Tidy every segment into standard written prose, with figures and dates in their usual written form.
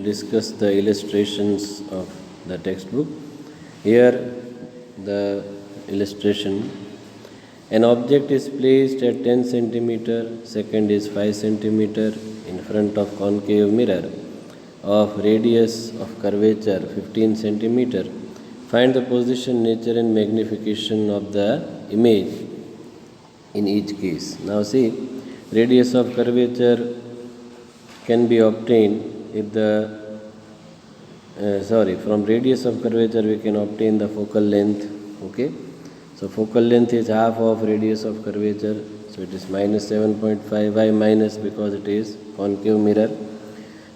Discuss the illustrations of the textbook. Here the illustration: an object is placed at 10 centimeter, second is 5 centimeter in front of concave mirror of radius of curvature 15 centimeter. Find the position, nature and magnification of the image in each case. Now see, radius of curvature can be obtained if from radius of curvature we can obtain the focal length. Okay, so focal length is half of radius of curvature, so it is minus 7.5. Why minus? Because it is concave mirror.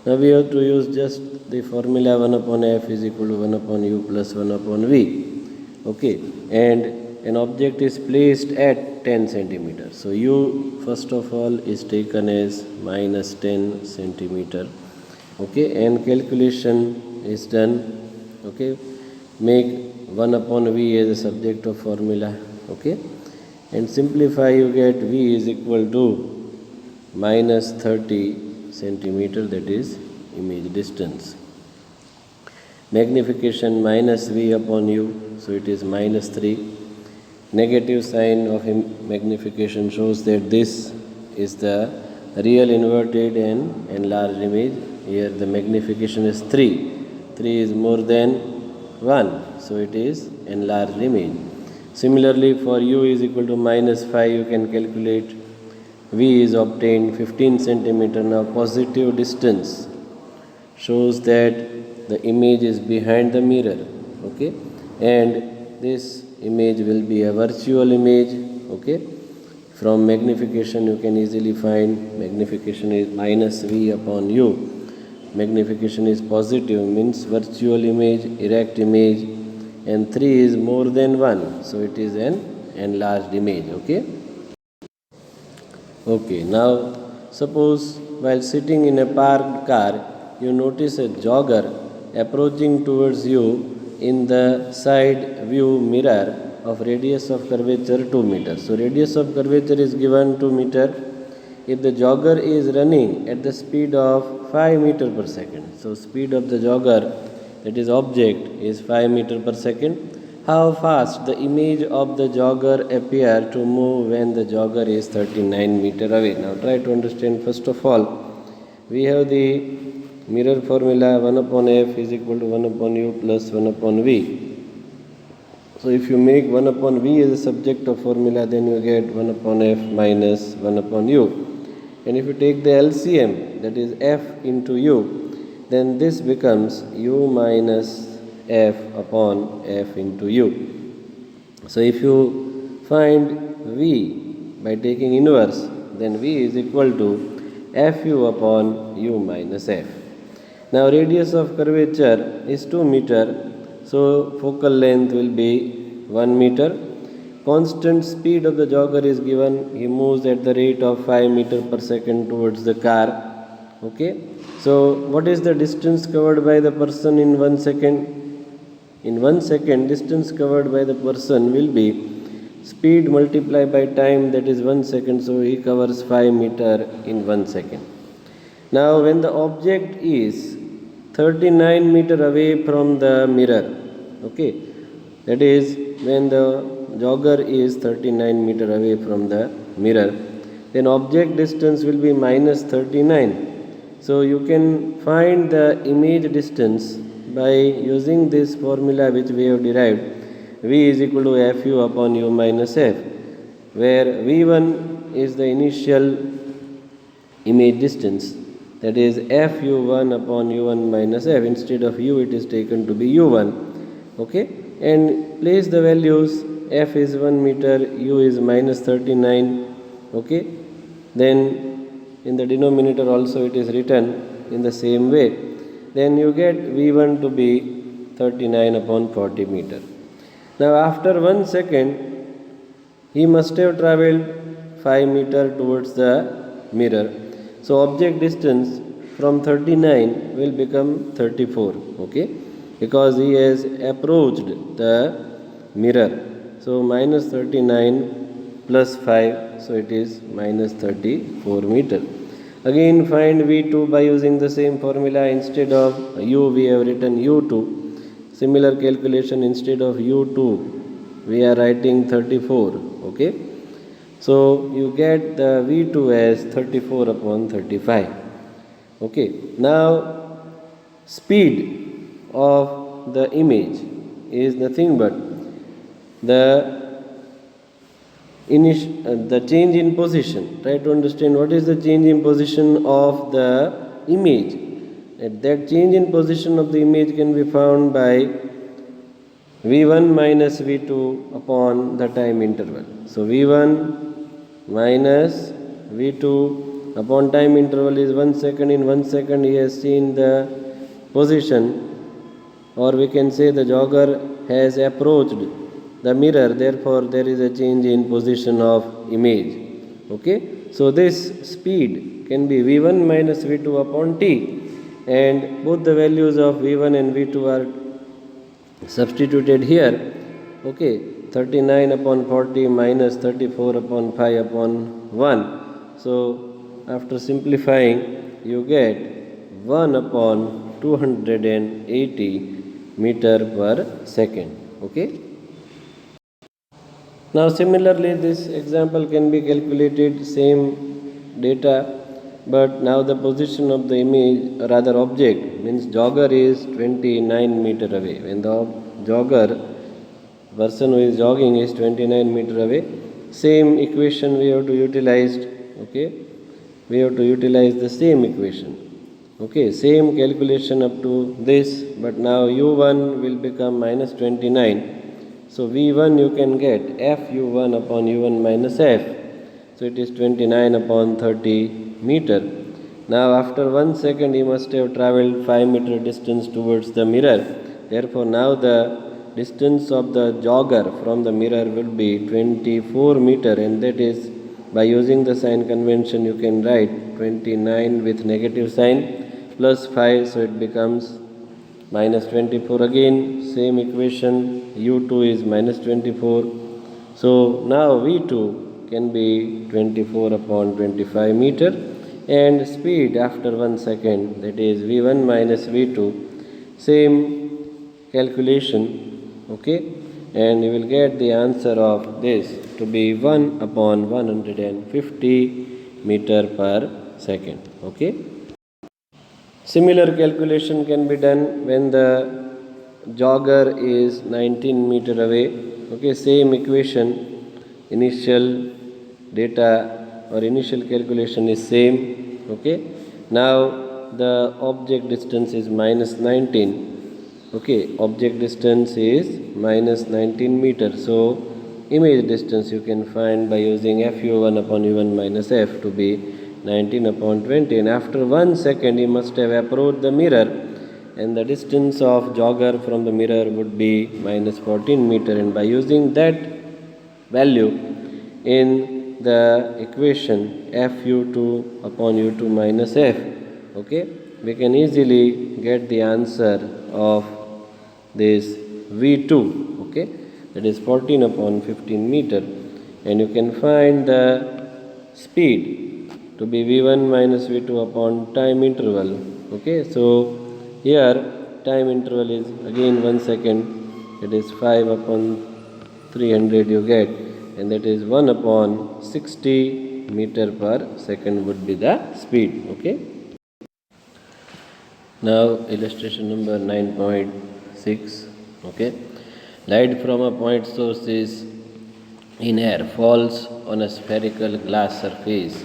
Now we have to use just the formula 1 upon f is equal to 1 upon u plus 1 upon v. Okay, and an object is placed at 10 centimeter. So u first of all is taken as minus 10 centimeter. Okay, and calculation is done. Okay, make 1 upon v as a subject of formula. Okay, and simplify, you get v is equal to minus 30 centimeter, that is image distance. Magnification minus v upon u, so it is minus 3. Negative sign of magnification shows that this is the real inverted and enlarged image. Here the magnification is 3. 3 is more than 1, so it is enlarged image. Similarly, for u is equal to minus 5, you can calculate v is obtained 15 centimeter. Now positive distance shows that the image is behind the mirror. Okay, and this image will be a virtual image. Okay, from magnification you can easily find magnification is minus v upon u. Magnification is positive, means virtual image, erect image, and 3 is more than 1, so it is an enlarged image. Okay, now suppose while sitting in a parked car, you notice a jogger approaching towards you in the side view mirror of radius of curvature 2 meters. So radius of curvature is given 2 meter. If the jogger is running at the speed of 5 meter per second, so speed of the jogger, that is object, is 5 meter per second, how fast the image of the jogger appear to move when the jogger is 39 meter away? Now try to understand. First of all, we have the mirror formula 1 upon f is equal to 1 upon u plus 1 upon v. So if you make 1 upon v as a subject of formula, then you get 1 upon f minus 1 upon u. And if you take the LCM, that is f into u, then this becomes u minus f upon f into u. So if you find v by taking inverse, then v is equal to fu upon u minus f. Now radius of curvature is 2 meter, so focal length will be 1 meter. Constant speed of the jogger is given. He moves at the rate of 5 meter per second towards the car. Okay, so what is the distance covered by the person in 1 second? In 1 second, distance covered by the person will be speed multiplied by time, that is 1 second, so he covers 5 meter in 1 second. Now when the object is 39 meter away from the mirror, okay, that is when the jogger is 39 meter away from the mirror, then object distance will be minus 39. So you can find the image distance by using this formula which we have derived. V is equal to fu upon u minus f, where v1 is the initial image distance, that is fu1 upon u1 minus f. Instead of u, it is taken to be u1. Okay, and place the values. F is 1 meter, u is minus 39. Okay, then in the denominator also it is written in the same way. Then you get v1 to be 39 upon 40 meter. Now after 1 second, he must have travelled 5 meter towards the mirror. So object distance from 39 will become 34. Okay, because he has approached the mirror. So minus 39 plus 5, so it is minus 34 meter. Again find V2 by using the same formula. Instead of U we have written U2. Similar calculation, instead of U2 we are writing 34. Okay. So you get the V2 as 34 upon 35. Okay. Now speed of the image is nothing but the the change in position. Try to understand what is the change in position of the image. That change in position of the image can be found by V1 minus V2 upon the time interval. So V1 minus V2 upon time interval is 1 second. In 1 second he has seen the position, or we can say the jogger has approached the mirror, therefore there is a change in position of image. Okay. So this speed can be V1 minus V2 upon t, and both the values of V1 and V2 are substituted here. Okay. 39 upon 40 minus 34 upon 5 upon 1. So after simplifying you get 1 upon 280 meter per second. Okay. Now similarly this example can be calculated, same data, but now the position of the image, or rather object, means jogger is 29 meter away. When the jogger, person who is jogging, is 29 meter away, same equation we have to utilize. Okay, we have to utilize the same equation. Okay, same calculation up to this, but now u1 will become minus 29. So V1 you can get FU1 upon U1 minus F. So it is 29 upon 30 meter. Now after 1 second he must have travelled 5 meter distance towards the mirror. Therefore now the distance of the jogger from the mirror will be 24 meter, and that is, by using the sign convention you can write 29 with negative sign plus 5, so it becomes minus 24. Again same equation, u2 is minus 24. So now v2 can be 24 upon 25 meter, and speed after 1 second, that is v1 minus v2, same calculation. Okay, and you will get the answer of this to be 1 upon 150 meter per second. Okay. Similar calculation can be done when the jogger is 19 meter away. Okay, same equation, initial data or initial calculation is same. Okay, now the object distance is minus 19. Okay, object distance is minus 19 meters. So image distance you can find by using FU1 upon U1 minus F to be 19 upon 20, and after 1 second he must have approached the mirror, and the distance of jogger from the mirror would be minus 14 meter, and by using that value in the equation Fu2 upon U2 minus F, okay, we can easily get the answer of this V2, okay, that is 14 upon 15 meter, and you can find the speed to be V1 minus V2 upon time interval. Okay, so here time interval is again 1 second, it is 5 upon 300 you get, and that is 1 upon 60 meter per second would be the speed. Okay. Now illustration number 9.6. Okay, light from a point source is in air falls on a spherical glass surface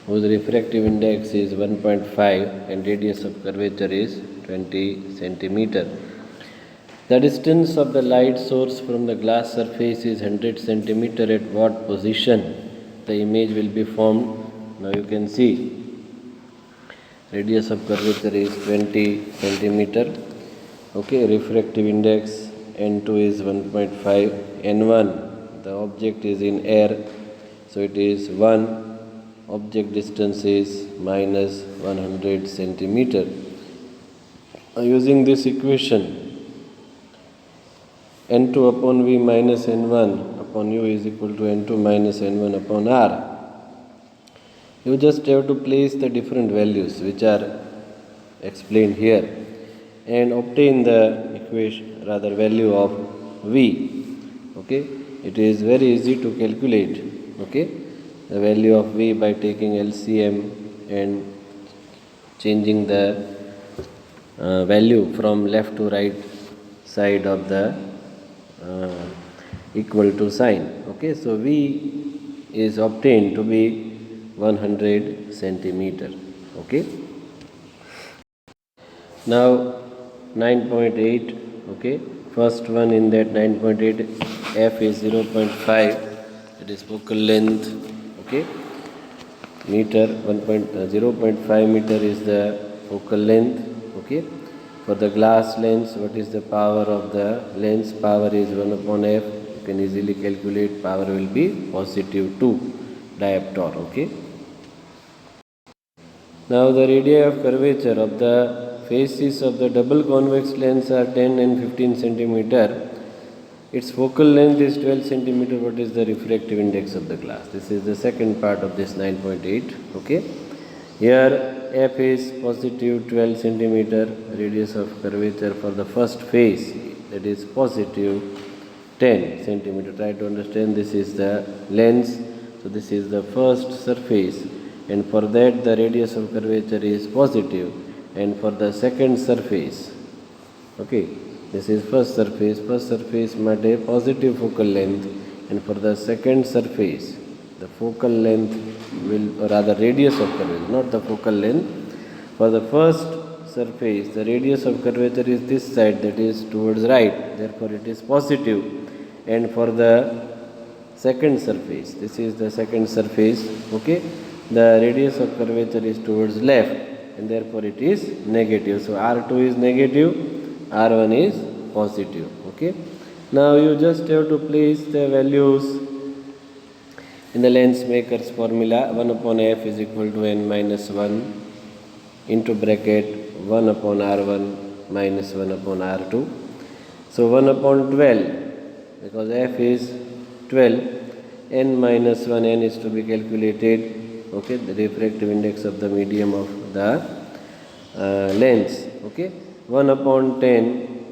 whose refractive index is 1.5 and radius of curvature is 20 centimeter. The distance of the light source from the glass surface is 100 centimeter. At what position the image will be formed? Now you can see radius of curvature is 20 centimeter. Okay, refractive index N2 is 1.5, N1, the object is in air, so it is 1, object distance is minus 100 centimeter. Using this equation, N2 upon V minus N1 upon U is equal to N2 minus N1 upon R. You just have to place the different values which are explained here and obtain the equation, rather value of V. Okay, it is very easy to calculate. Okay, the value of V by taking LCM and changing the value from left to right side of the uh, equal to sign. Okay, so V is obtained to be 100 centimeter. Okay, now 9.8. Okay, first one in that 9.8, f is 0.5, it is focal length. Okay, meter 0.5 meter is the focal length. Okay, for the glass lens, what is the power of the lens? Power is 1 upon f. You can easily calculate, power will be positive 2 diopter. Okay, now the radii of curvature of the faces of the double convex lens are 10 and 15 centimeter. Its focal length is 12 centimeter. What is the refractive index of the glass? This is the second part of this 9.8. Okay, here f is positive 12 centimeter, radius of curvature for the first face, that is positive 10 centimeter. Try to understand, this is the lens, so this is the first surface, and for that the radius of curvature is positive, and for the second surface, okay, this is first surface માટે positive focal length, and for the second surface the focal length will, or rather radius of curvature, not the focal length. For the first surface the radius of curvature is this side, that is towards right, therefore it is positive, and for the second surface, this is the second surface, okay, the radius of curvature is towards left, and therefore it is negative. So R2 is negative, R1 is positive. Okay, now you just have to place the values in the lens maker's formula. 1 upon f is equal to n minus 1 into bracket 1 upon R1 minus 1 upon R2. So 1 upon 12, because f is 12, n minus 1, n is to be calculated. Okay, the refractive index of the medium of the lens. Okay, 1 upon 10.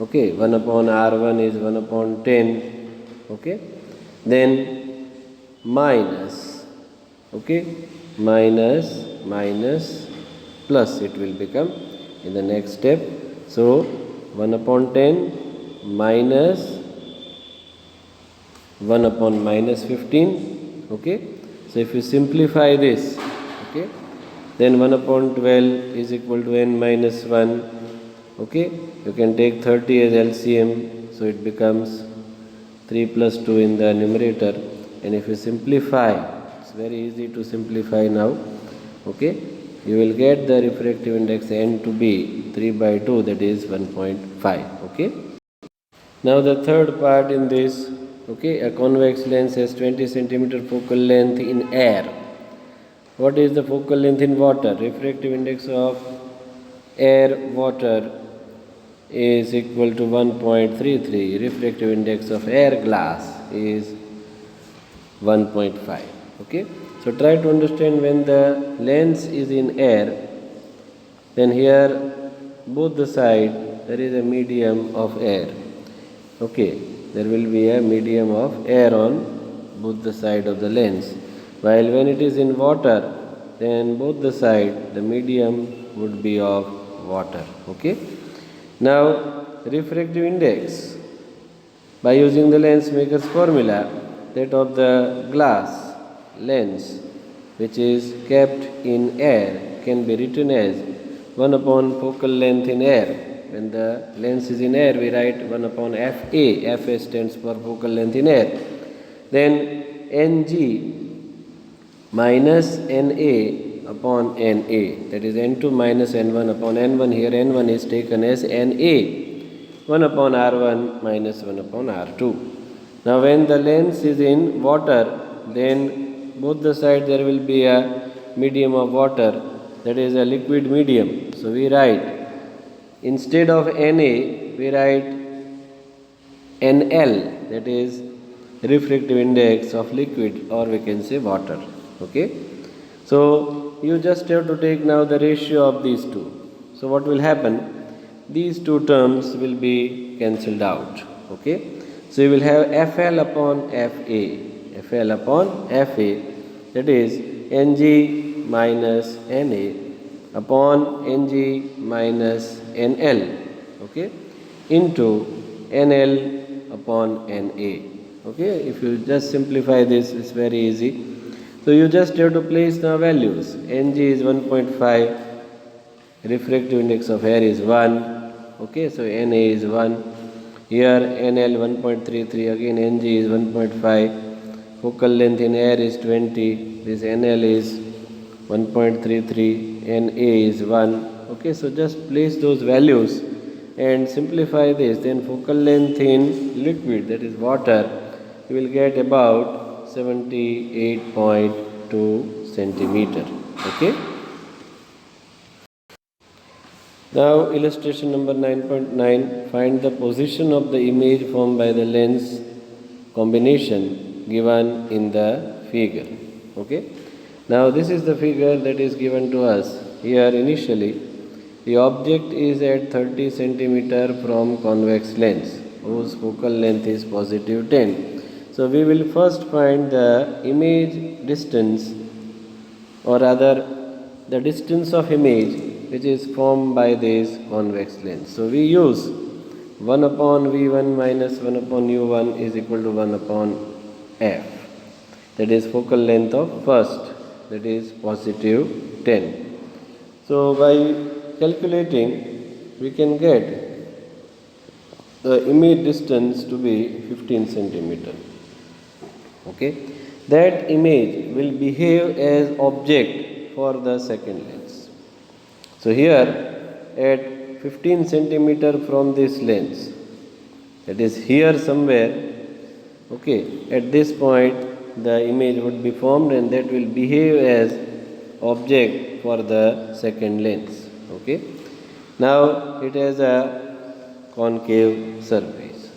Okay, 1 upon R1 is 1 upon 10. Okay, then minus, okay, minus plus it will become in the next step. So 1 upon 10 minus 1 upon minus 15. Okay, so if you simplify this, okay, then 1 upon 12 is equal to n minus 1. Okay, you can take 30 as LCM, so it becomes 3 plus 2 in the numerator, and if you simplify, it's very easy to simplify now. Okay, you will get the refractive index n to be 3 by 2, that is 1.5. Okay, now the third part in this. Okay, a convex lens has 20 centimeter focal length in air. What is the focal length in water? Refractive index of air water is equal to 1.33. Refractive index of air glass is 1.5. Okay, so try to understand, when the lens is in air, then here both the side there is a medium of air. Okay, there will be a medium of air on both the side of the lens, while when it is in water, then both the side the medium would be of water. Okay, now refractive index, by using the lens maker's formula, that of the glass lens which is kept in air can be written as 1 upon focal length in air. When the lens is in air, we write 1 upon FA. FA stands for focal length in air. Then NG minus NA upon NA, that is N2 minus N1 upon N1. Here N1 is taken as NA, 1 upon R1 minus 1 upon R2. Now when the lens is in water, then both the sides there will be a medium of water, that is a liquid medium. So we write, instead of Na, we write NL, that is refractive index of liquid, or we can say water. Okay, So you just have to take now the ratio of these two. So what will happen? These two terms will be cancelled out. Okay. So you will have FL upon FA. FL upon FA, that is Ng minus Na upon Ng minus NL. Okay. Into NL upon Na. Okay. If you just simplify this, it's very easy. So you just have to place the values. Ng is 1.5, refractive index of air is 1. Okay, so Na is 1. Here NL 1.33, again Ng is 1.5. Focal length in air is 20. This NL is 1.33. Na is 1. Okay, so just place those values and simplify this. Then focal length in liquid, that is water, you will get about 78.2 centimeter. Okay. Now illustration number 9.9. Find the position of the image formed by the lens combination given in the figure. Okay. Now this is the figure that is given to us. Here initially the object is at 30 centimeter from convex lens whose focal length is positive 10. So we will first find the image distance, or rather the distance of image which is formed by this convex lens. So we use 1 upon V1 minus 1 upon U1 is equal to 1 upon F. That is focal length of first, that is positive 10. So by calculating we can get the image distance to be 15 centimeter. Okay, that image will behave as object for the second lens. So here at 15 centimeter from this lens, that is here somewhere, okay, at this point the image would be formed and that will behave as object for the second lens. Okay, now it has a concave surface.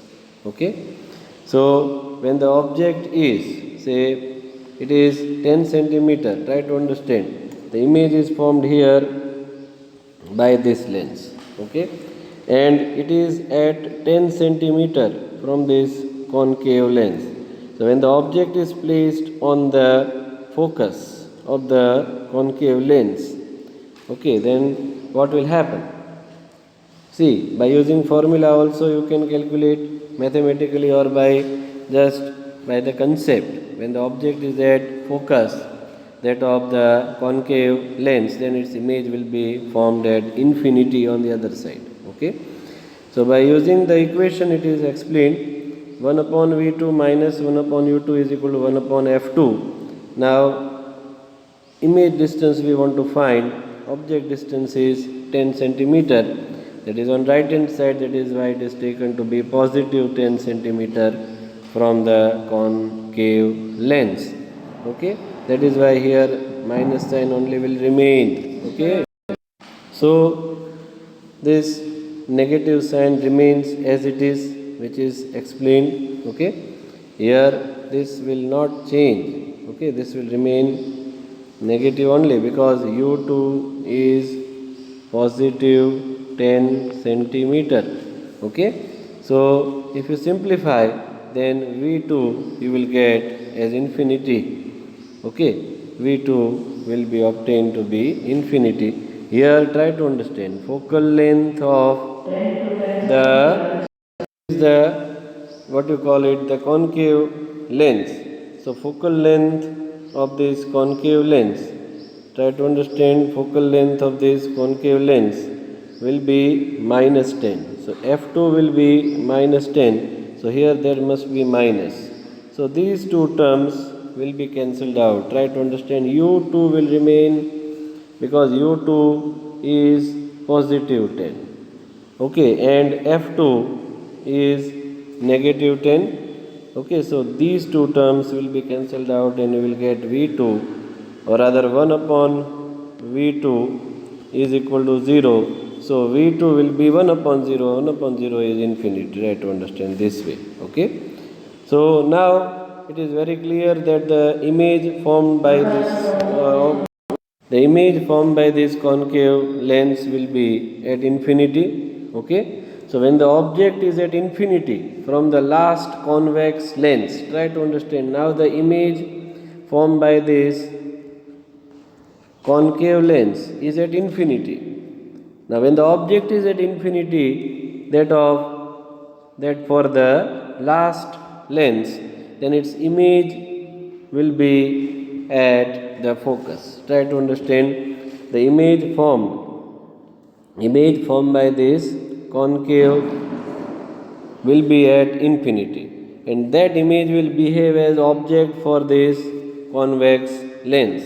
Okay, so when the object is, say it is 10 centimeter, try to understand, the image is formed here by this lens. Okay, and it is at 10 centimeter from this concave lens. So when the object is placed on the focus of the concave lens, okay, then what will happen? See, by using formula also you can calculate mathematically, or by the concept. When the object is at focus, that of the concave lens, then its image will be formed at infinity on the other side. Okay. So by using the equation it is explained, 1 upon V2 minus 1 upon U2 is equal to 1 upon F2. Now image distance we want to find, object distance is 10 centimeter. That is on right hand side, that is why it is taken to be positive 10 centimeter from the concave lens. Okay, that is why here minus sign only will remain. Okay, so this negative sign remains as it is, which is explained. Okay, here this will not change. Okay, this will remain negative only because U2 is positive 10 centimeter. Okay, so if you simplify, then V2 you will get as infinity. Okay, V2 will be obtained to be infinity. Here try to understand, focal length of the is the, what you call it, the concave lens. So focal length of this concave lens, try to understand, focal length of this concave lens will be minus 10. So F2 will be minus 10. So here there must be minus. So these two terms will be cancelled out. Try to understand, U2 will remain because U2 is positive 10. Okay, and F2 is negative 10. Okay, so these two terms will be cancelled out and you will get V2, or rather 1 upon V2 is equal to 0. So V2 will be 1 upon 0. 1 upon 0 is infinity. Try to understand this way. Okay. So now it is very clear that the image formed by this The image formed by this concave lens will be at infinity. Okay, so when the object is at infinity from the last convex lens, try to understand now the image formed by this concave lens is at infinity. Now when the object is at infinity, that for the last lens, then its image will be at the focus. Try to understand the image formed by this concave will be at infinity, and that image will behave as object for this convex lens.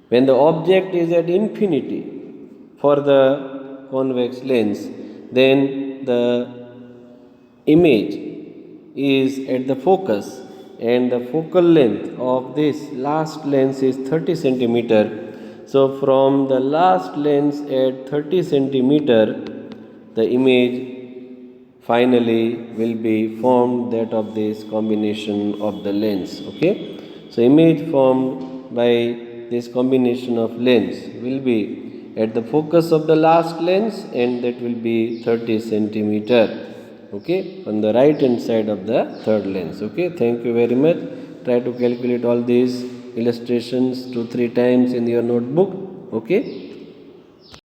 When the object is at infinity for the convex lens, then the image is at the focus, and the focal length of this last lens is 30 centimeter. So from the last lens at 30 centimeter, the image finally will be formed, that of this combination of the lens. Okay, so image formed by this combination of lens will be at the focus of the last lens, and that will be 30 centimeter. Okay, on the right hand side of the third lens. Okay, thank you very much. Try to calculate all these illustrations 2-3 times in your notebook. Okay.